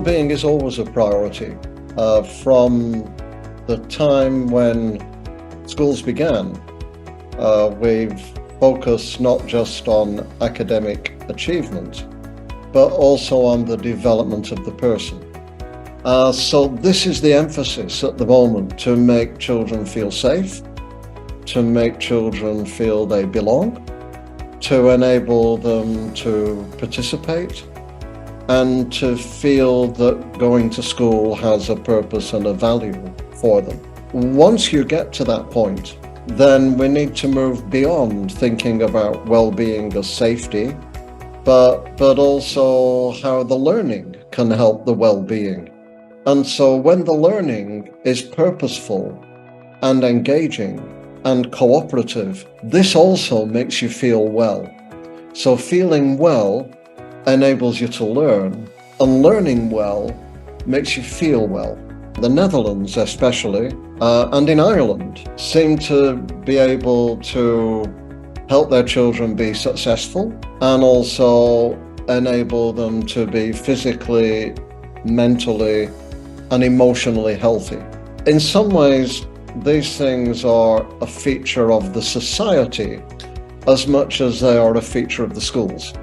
well-being is always a priority. From the time when schools began, we've focused not just on academic achievement, but also on the development of the person. So this is the emphasis at the moment, to make children feel safe, to make children feel they belong, to enable them to participate, and to feel that going to school has a purpose and a value for them. Once you get to that point, then we need to move beyond thinking about well-being as safety, but also how the learning can help the well-being. And so when the learning is purposeful and engaging and cooperative, this also makes you feel well. So feeling well enables you to learn, and learning well makes you feel well. The Netherlands especially, and in Ireland, seem to be able to help their children be successful and also enable them to be physically, mentally, and emotionally healthy. In some ways, these things are a feature of the society as much as they are a feature of the schools.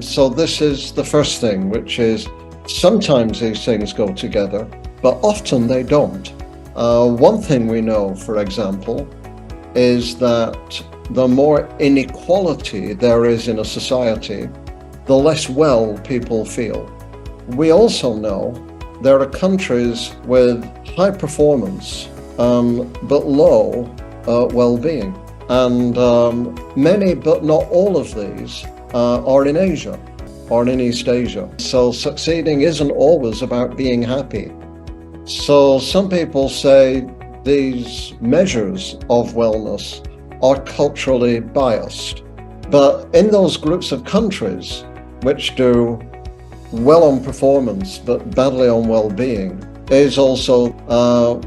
So this is the first thing, which is sometimes these things go together, but often they don't. One thing we know, for example, is that the more inequality there is in a society, the less well people feel. We also know there are countries with high performance, but low well-being. And many, but not all of these, are in Asia or in East Asia. So succeeding isn't always about being happy. So some people say these measures of wellness are culturally biased. But in those groups of countries which do well on performance but badly on well-being is also,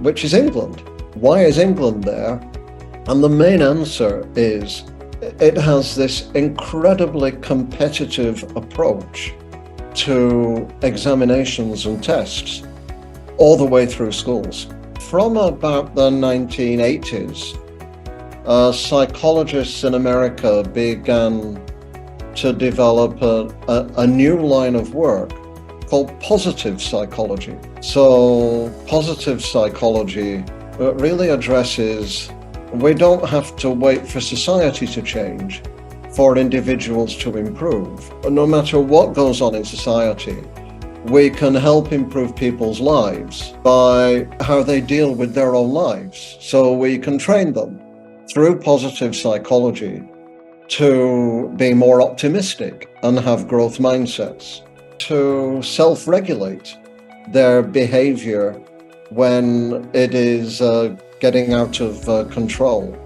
which is England. Why is England there? And the main answer is it has this incredibly competitive approach to examinations and tests all the way through schools. From about the 1980s, psychologists in America began to develop a new line of work called positive psychology. So positive psychology really addresses, we don't have to wait for society to change for individuals to improve. No matter what goes on in society, we can help improve people's lives by how they deal with their own lives. So we can train them through positive psychology to be more optimistic and have growth mindsets, to self-regulate their behavior when it is getting out of control.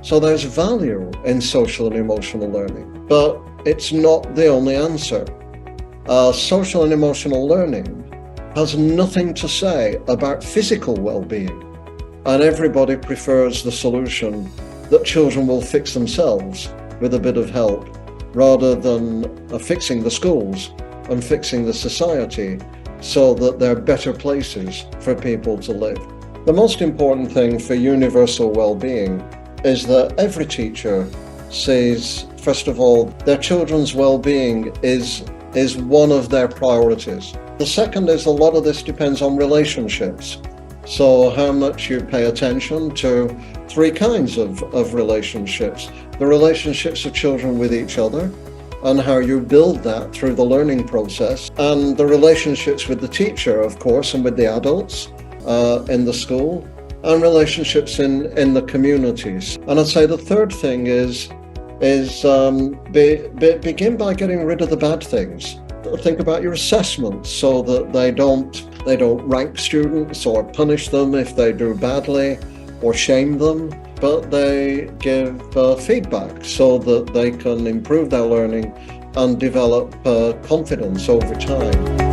So there's value in social and emotional learning, but it's not the only answer. Social and emotional learning has nothing to say about physical well-being, and everybody prefers the solution that children will fix themselves with a bit of help, rather than fixing the schools and fixing the society so that they're better places for people to live. The most important thing for universal well-being is that every teacher sees, first of all, their children's well-being is one of their priorities. The second is a lot of this depends on relationships. So how much you pay attention to three kinds of relationships. The relationships of children with each other, and how you build that through the learning process, and the relationships with the teacher, of course, and with the adults in the school, and relationships in the communities. And I'd say the third thing is begin by getting rid of the bad things. Think about your assessments so that they don't rank students or punish them if they do badly or shame them, but they give feedback so that they can improve their learning and develop confidence over time.